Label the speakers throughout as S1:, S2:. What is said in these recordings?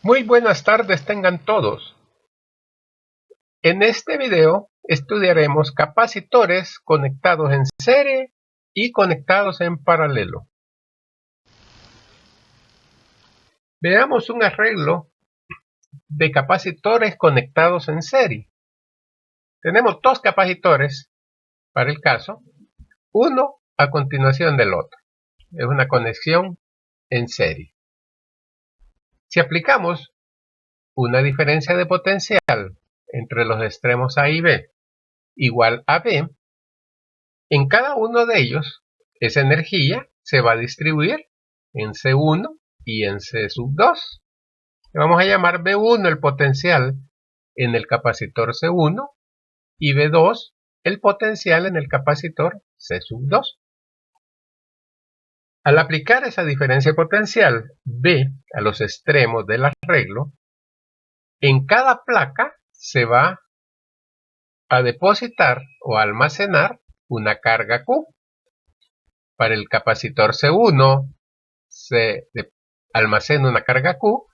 S1: Muy buenas tardes tengan todos. En este video estudiaremos capacitores conectados en serie y conectados en paralelo. Veamos un arreglo de capacitores conectados en serie. Tenemos dos capacitores para el caso, uno a continuación del otro. Es una conexión en serie. Si aplicamos una diferencia de potencial entre los extremos A y B igual a B, en cada uno de ellos esa energía se va a distribuir en C1 y en C2. Le vamos a llamar B1 el potencial en el capacitor C1 y B2 el potencial en el capacitor C2. Al aplicar esa diferencia potencial B a los extremos del arreglo, en cada placa se va a depositar o almacenar una carga Q. Para el capacitor C1 se almacena una carga Q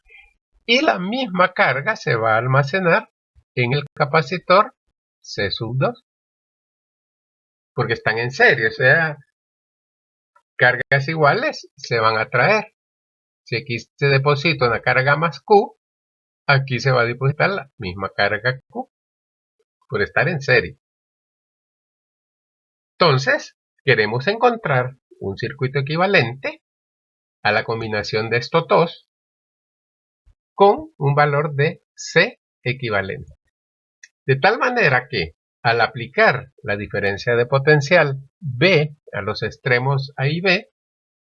S1: y la misma carga se va a almacenar en el capacitor C2, porque están en serie, o sea, cargas iguales se van a traer. Si aquí se deposita una carga más Q, aquí se va a depositar la misma carga Q, por estar en serie. Entonces, queremos encontrar un circuito equivalente a la combinación de estos dos con un valor de C equivalente. De tal manera que, al aplicar la diferencia de potencial B a los extremos A y B,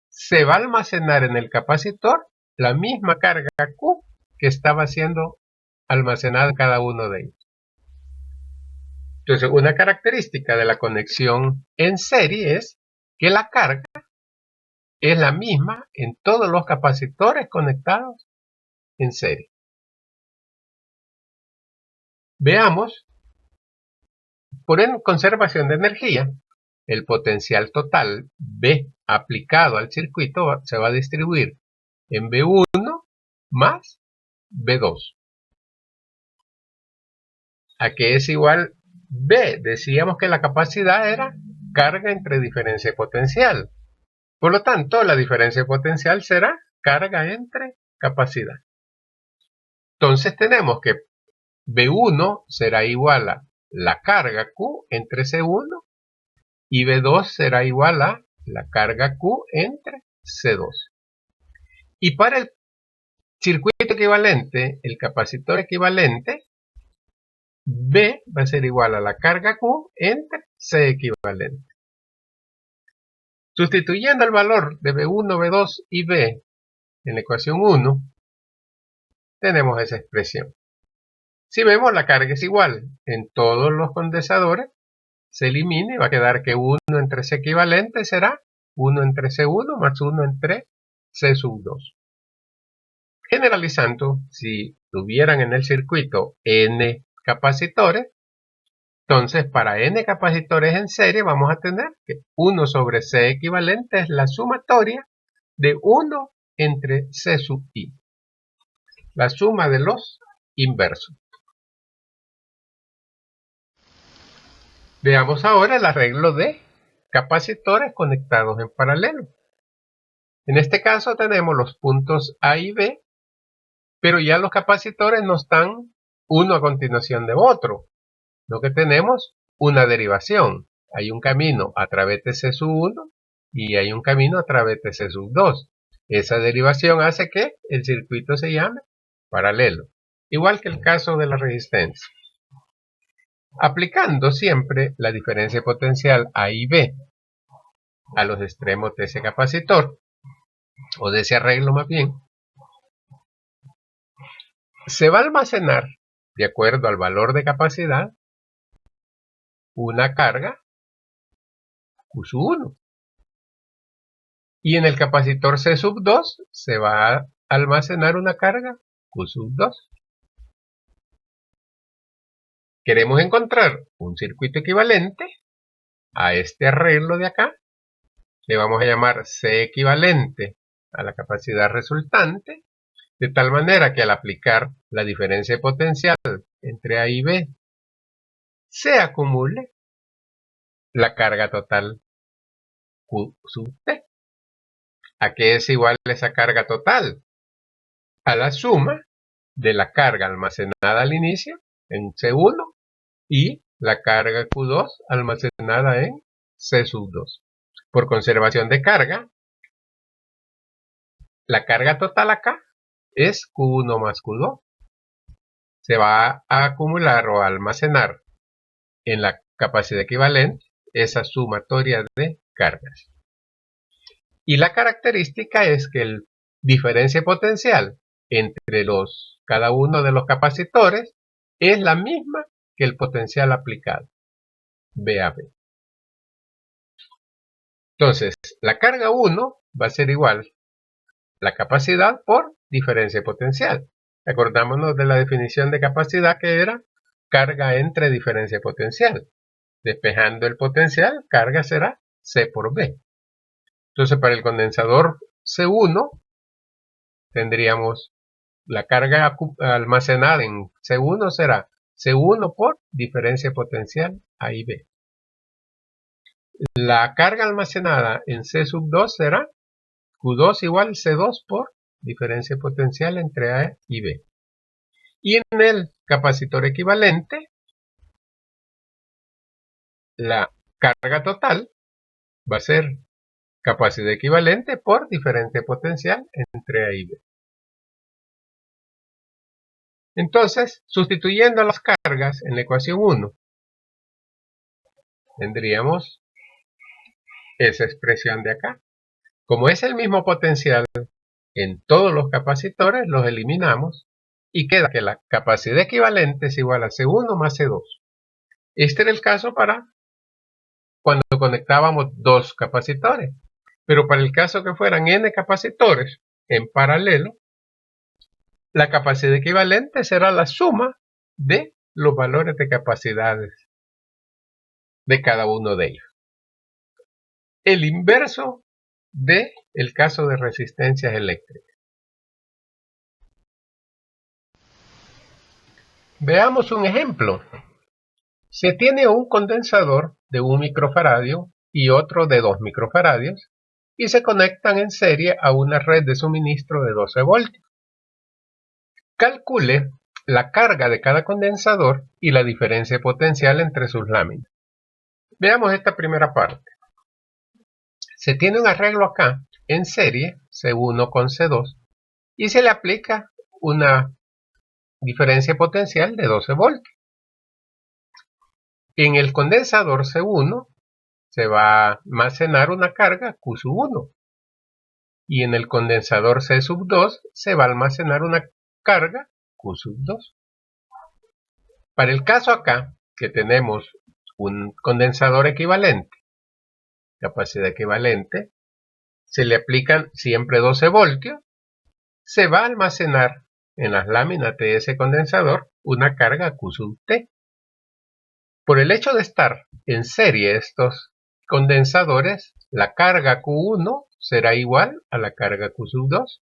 S1: se va a almacenar en el capacitor la misma carga Q que estaba siendo almacenada en cada uno de ellos. Entonces, una característica de la conexión en serie es que la carga es la misma en todos los capacitores conectados en serie. Veamos, por conservación de energía, el potencial total B aplicado al circuito se va a distribuir en B1 más B2. ¿A qué es igual B? Decíamos que la capacidad era carga entre diferencia de potencial. Por lo tanto, la diferencia de potencial será carga entre capacidad. Entonces tenemos que B1 será igual a la carga Q entre C1 y B2 será igual a la carga Q entre C2. Y para el circuito equivalente, el capacitor equivalente, B va a ser igual a la carga Q entre C equivalente. Sustituyendo el valor de B1, B2 y B en la ecuación 1, tenemos esa expresión. Si vemos, la carga es igual en todos los condensadores, se elimina y va a quedar que 1 entre C equivalente será 1 entre C1 más 1 entre C2. Generalizando, si tuvieran en el circuito N capacitores, entonces para N capacitores en serie vamos a tener que 1 sobre C equivalente es la sumatoria de 1 entre C sub I, la suma de los inversos. Veamos ahora el arreglo de capacitores conectados en paralelo. En este caso tenemos los puntos A y B, pero ya los capacitores no están uno a continuación de otro, lo que tenemos una derivación. Hay un camino a través de C sub 1 y hay un camino a través de C sub 2. Esa derivación hace que el circuito se llame paralelo, igual que el caso de la resistencia. Aplicando siempre la diferencia potencial A y B a los extremos de ese capacitor, o de ese arreglo más bien, se va a almacenar, de acuerdo al valor de capacidad, una carga Q sub 1. Y en el capacitor C sub 2 se va a almacenar una carga Q sub 2. Queremos encontrar un circuito equivalente a este arreglo de acá. Le vamos a llamar C equivalente a la capacidad resultante. De tal manera que al aplicar la diferencia potencial entre A y B, se acumule la carga total Q sub T. ¿A qué es igual esa carga total? A la suma de la carga almacenada al inicio en C1 y la carga Q2 almacenada en C sub 2. Por conservación de carga, la carga total acá es Q1 más Q2. Se va a acumular o a almacenar en la capacidad equivalente esa sumatoria de cargas. Y la característica es que el diferencia potencial entre cada uno de los capacitores es la misma que el potencial aplicado, B a B. Entonces, la carga 1 va a ser igual la capacidad por diferencia potencial. Acordémonos de la definición de capacidad que era carga entre diferencia potencial. Despejando el potencial, carga será C por B. Entonces, para el condensador C1, tendríamos la carga almacenada en C1 será C1 por diferencia potencial A y B. La carga almacenada en C sub 2 será Q2 igual C2 por diferencia potencial entre A y B. Y en el capacitor equivalente, la carga total va a ser capacidad equivalente por diferencia potencial entre A y B. Entonces, sustituyendo las cargas en la ecuación 1, tendríamos esa expresión de acá. Como es el mismo potencial en todos los capacitores, los eliminamos y queda que la capacidad equivalente es igual a C1 más C2. Este era el caso para cuando conectábamos dos capacitores. Pero para el caso que fueran N capacitores en paralelo, la capacidad equivalente será la suma de los valores de capacidades de cada uno de ellos. El inverso del caso de resistencias eléctricas. Veamos un ejemplo. Se tiene un condensador de 1 microfaradio y otro de 2 microfaradios y se conectan en serie a una red de suministro de 12 voltios. Calcule la carga de cada condensador y la diferencia potencial entre sus láminas. Veamos esta primera parte. Se tiene un arreglo acá en serie, C1 con C2, y se le aplica una diferencia potencial de 12 voltios. En el condensador C1 se va a almacenar una carga Q sub 1 y en el condensador C sub 2 se va a almacenar una carga Q sub 2. Para el caso acá, que tenemos un condensador equivalente, capacidad equivalente, se le aplican siempre 12 voltios, se va a almacenar en las láminas de ese condensador una carga Q sub T. Por el hecho de estar en serie estos condensadores, la carga Q1 será igual a la carga Q sub 2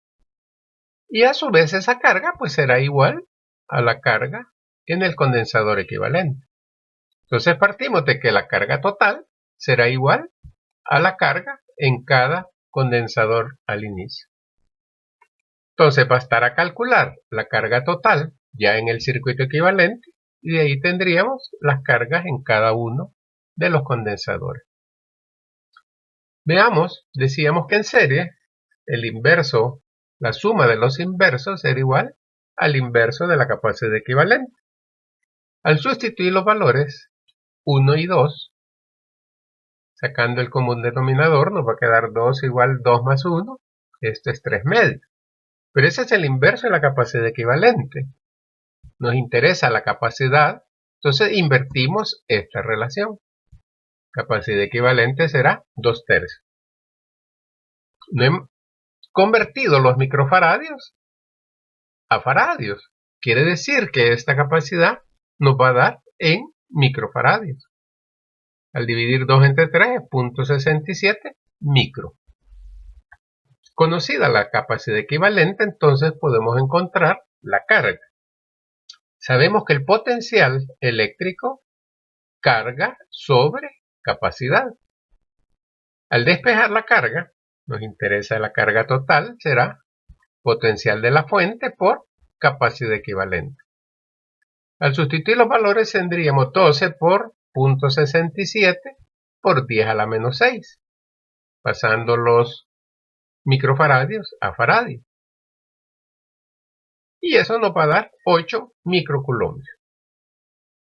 S1: y a su vez esa carga pues será igual a la carga en el condensador equivalente. Entonces partimos de que la carga total será igual a la carga en cada condensador al inicio. Entonces bastará calcular la carga total ya en el circuito equivalente y de ahí tendríamos las cargas en cada uno de los condensadores. Veamos, decíamos que en serie el inverso, la suma de los inversos era igual al inverso de la capacidad equivalente. Al sustituir los valores 1 y 2, sacando el común denominador, nos va a quedar 2 igual 2 más 1, esto es 3 medios. Pero ese es el inverso de la capacidad equivalente. Nos interesa la capacidad, entonces invertimos esta relación. Capacidad equivalente será 2 tercios. No hemos convertido los microfaradios a faradios. Quiere decir que esta capacidad nos va a dar en microfaradios. Al dividir 2 entre 3 es 0.67 micro. Conocida la capacidad equivalente, entonces podemos encontrar la carga. Sabemos que el potencial eléctrico carga sobre capacidad. Al despejar la carga, nos interesa la carga total, será potencial de la fuente por capacidad equivalente. Al sustituir los valores tendríamos 12 por 0.67 por 10 a la menos 6, pasando los microfaradios a faradios. Y eso nos va a dar 8 microcoulombios.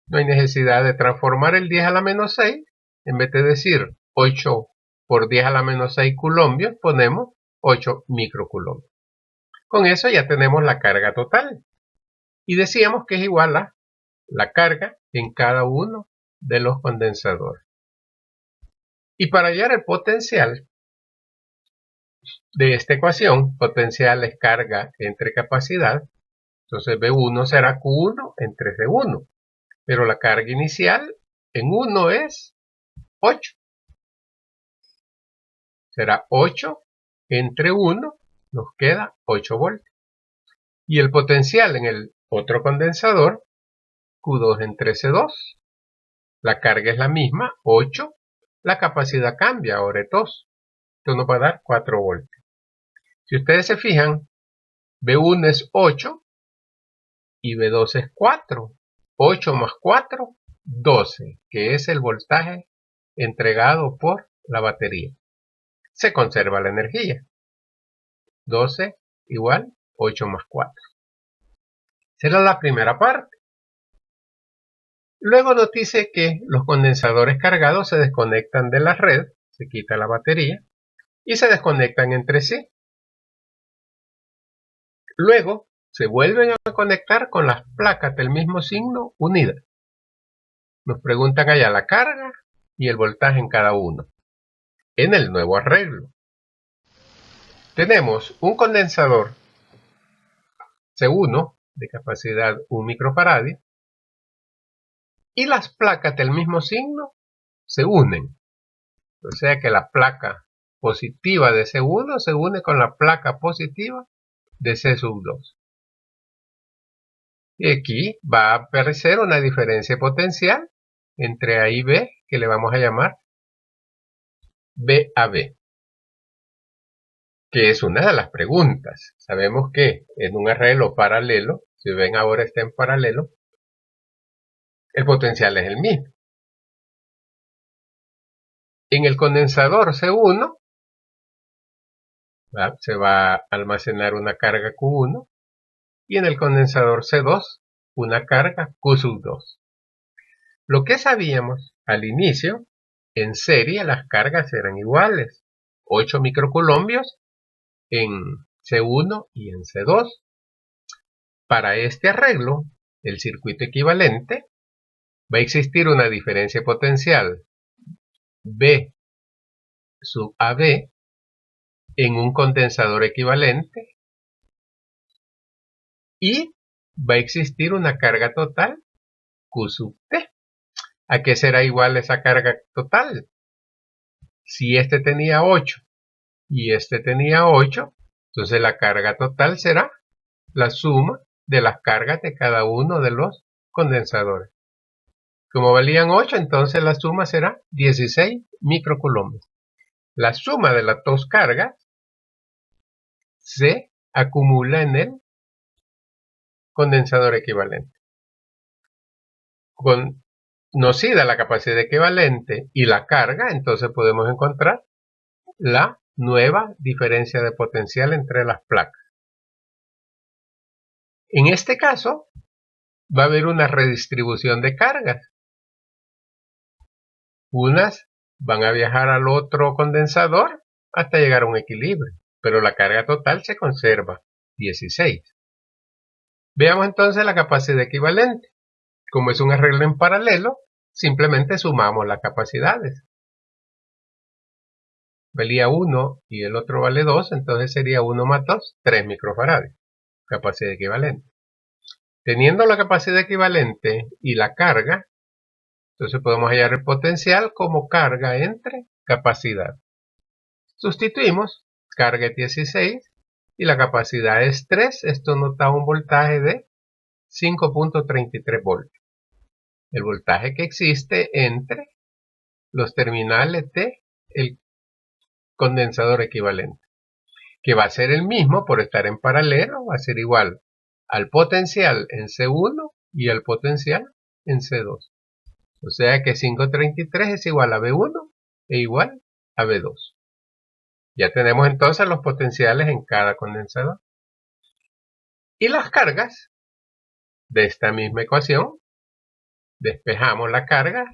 S1: No hay necesidad de transformar el 10 a la menos 6. En vez de decir 8 por 10 a la menos 6 coulombios, ponemos 8 microcoulombios. Con eso ya tenemos la carga total. Y decíamos que es igual a la carga en cada uno de los condensadores. Y para hallar el potencial de esta ecuación, potencial es carga entre capacidad, entonces B1 será Q1 entre C1. Pero la carga inicial en 1 es 8. Será 8 entre 1, nos queda 8 voltios. Y el potencial en el otro condensador, Q2 entre C2. La carga es la misma, 8. La capacidad cambia, ahora es 2. Esto nos va a dar 4 voltios. Si ustedes se fijan, B1 es 8 y B2 es 4. 8 más 4, 12, que es el voltaje entregado por la batería. Se conserva la energía. 12 igual 8 más 4. Será la primera parte. Luego nos dice que los condensadores cargados se desconectan de la red, se quita la batería, y se desconectan entre sí. Luego se vuelven a conectar con las placas del mismo signo unidas. Nos preguntan allá la carga y el voltaje en cada uno. En el nuevo arreglo tenemos un condensador C1 de capacidad 1 microfaradio y las placas del mismo signo se unen. O sea que la placa positiva de C1 se une con la placa positiva de C2. Y aquí va a aparecer una diferencia potencial entre A y B, que le vamos a llamar B a B, que es una de las preguntas. Sabemos que en un arreglo paralelo, si ven ahora está en paralelo, el potencial es el mismo. En el condensador C1 se va a almacenar una carga Q1 y en el condensador C2 una carga Q2. Lo que sabíamos al inicio, en serie las cargas eran iguales, 8 microcoulombios en C1 y en C2. Para este arreglo, el circuito equivalente, va a existir una diferencia potencial B sub AB en un condensador equivalente y va a existir una carga total Q sub T. ¿A qué será igual esa carga total? Si este tenía 8 y este tenía 8, entonces la carga total será la suma de las cargas de cada uno de los condensadores. Como valían 8, entonces la suma será 16 microcoulombios. La suma de las dos cargas se acumula en el condensador equivalente. Conocida la capacidad equivalente y la carga, entonces podemos encontrar la nueva diferencia de potencial entre las placas. En este caso, va a haber una redistribución de cargas. Unas van a viajar al otro condensador hasta llegar a un equilibrio, pero la carga total se conserva, 16. Veamos entonces la capacidad equivalente. Como es un arreglo en paralelo, simplemente sumamos las capacidades. Valía 1 y el otro vale 2, entonces sería 1 más 2, 3 microfaradios. Capacidad equivalente. Teniendo la capacidad equivalente y la carga, entonces podemos hallar el potencial como carga entre capacidad. Sustituimos carga es 16 y la capacidad es 3. Esto nos da un voltaje de 5.33 voltios. El voltaje que existe entre los terminales de el condensador equivalente, que va a ser el mismo por estar en paralelo, va a ser igual al potencial en C1 y al potencial en C2. O sea que 533 es igual a V1 e igual a V2. Ya tenemos entonces los potenciales en cada condensador. Y las cargas de esta misma ecuación, despejamos la carga,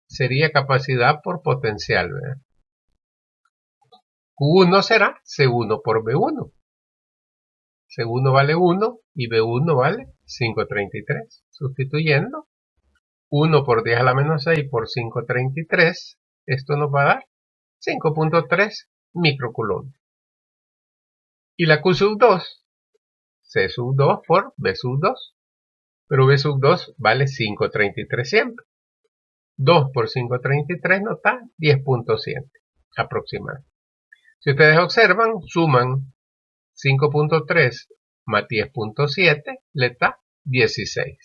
S1: sería capacidad por potencial, ¿verdad? Q1 será C1 por V1. C1 vale 1 y V1 vale 533. Sustituyendo 1 por 10 a la menos 6 por 533, esto nos va a dar 5.3 microcoulomb. Y la Q sub 2, C sub 2 por V sub 2. Pero V sub 2 vale 533 siempre. 2 por 533 nos da 10.7 aproximadamente. Si ustedes observan, suman 5.3 más 10.7 le da 16,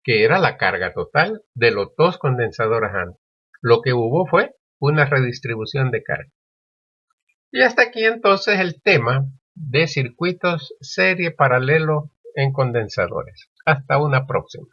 S1: que era la carga total de los dos condensadores antes. Lo que hubo fue una redistribución de carga. Y hasta aquí entonces el tema de circuitos serie paralelo en condensadores. Hasta una próxima.